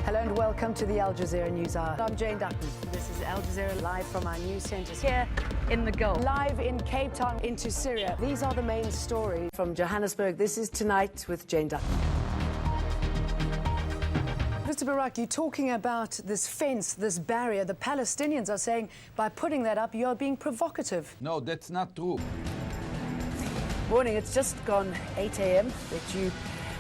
Hello and welcome to the Al Jazeera News Hour. I'm Jane Dutton. This is Al Jazeera live from our news centres here in the Gulf. Live in Cape Town into Syria. These are the main stories from Johannesburg. This is Tonight with Jane Dutton. Mr. Barak, you're talking about this fence, this barrier. The Palestinians are saying by putting that up, you're being provocative. No, that's not true. Morning, it's just gone 8 a.m. that you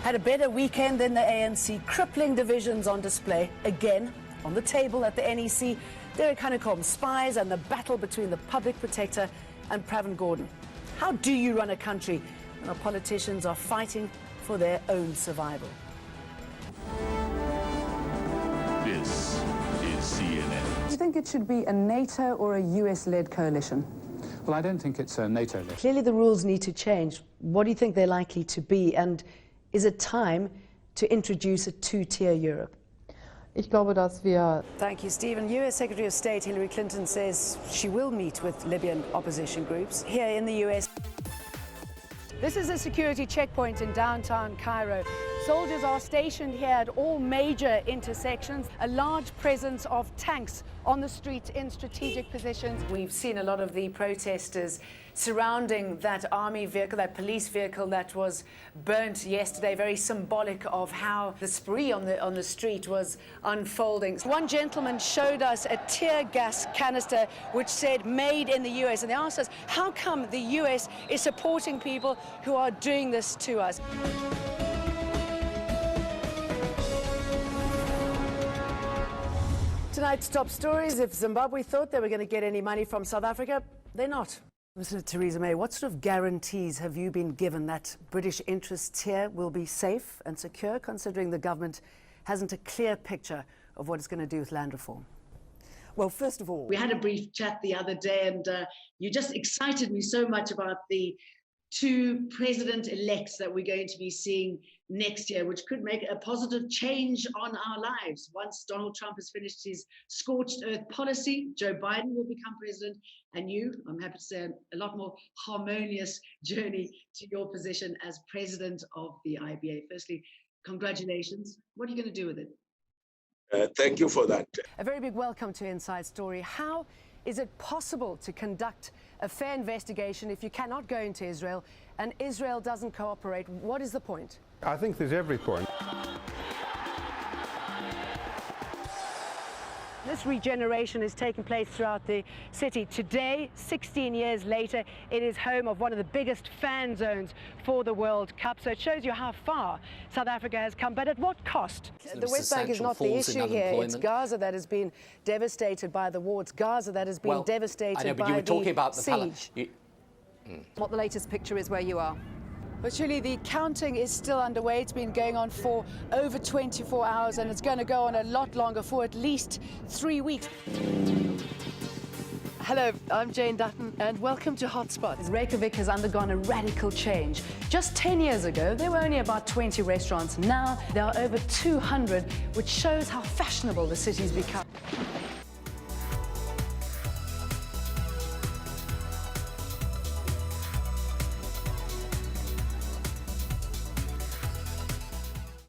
had a better weekend than the ANC. Crippling divisions on display, again, on the table at the NEC. Derek Honeycomb, spies and the battle between the public protector and Pravin Gordhan. How do you run a country when our politicians are fighting for their own survival? This is CNN. Do you think it should be a NATO or a US-led coalition? Well, I don't think it's a NATO-led. Clearly the rules need to change. What do you think they're likely to be? And is it time to introduce a two-tier Europe? Ich glaube, dass wir... Thank you, Stephen. US Secretary of State Hillary Clinton says she will meet with Libyan opposition groups here in the US. This is a security checkpoint in downtown Cairo. Soldiers are stationed here at all major intersections. A large presence of tanks on the street in strategic positions. We've seen a lot of the protesters surrounding that army vehicle, that police vehicle that was burnt yesterday, very symbolic of how the spree on the street was unfolding. One gentleman showed us a tear gas canister which said made in the US, and they asked us, how come the US is supporting people who are doing this to us? Tonight's top stories. If Zimbabwe thought they were going to get any money from South Africa, they're not. Mr. Theresa May, what sort of guarantees have you been given that British interests here will be safe and secure, considering the government hasn't a clear picture of what it's going to do with land reform? Well, first of all, we had a brief chat the other day, and you just excited me so much about the two president-elects that we're going to be seeing next year, which could make a positive change on our lives. Once Donald Trump has finished his scorched earth policy, Joe Biden will become president, and you, I'm happy to say, a lot more harmonious journey to your position as president of the IBA. Firstly, congratulations. What are you going to do with it? Thank you for that. A very big welcome to Inside Story. How is it possible to conduct a fair investigation if you cannot go into Israel and Israel doesn't cooperate? What is the point? I think there's every point. This regeneration is taking place throughout the city. Today, 16 years later, it is home of one of the biggest fan zones for the World Cup. So it shows you how far South Africa has come, but at what cost? The West Bank is not the issue here. It's Gaza that has been devastated by the war. It's Gaza that has been devastated by the siege. What the latest picture is where you are. But surely the counting is still underway. It's been going on for over 24 hours, and it's going to go on a lot longer, for at least 3 weeks. Hello, I'm Jane Dutton, and welcome to Hotspots. Reykjavik has undergone a radical change. Just 10 years ago, there were only about 20 restaurants. Now, there are over 200, which shows how fashionable the city's become.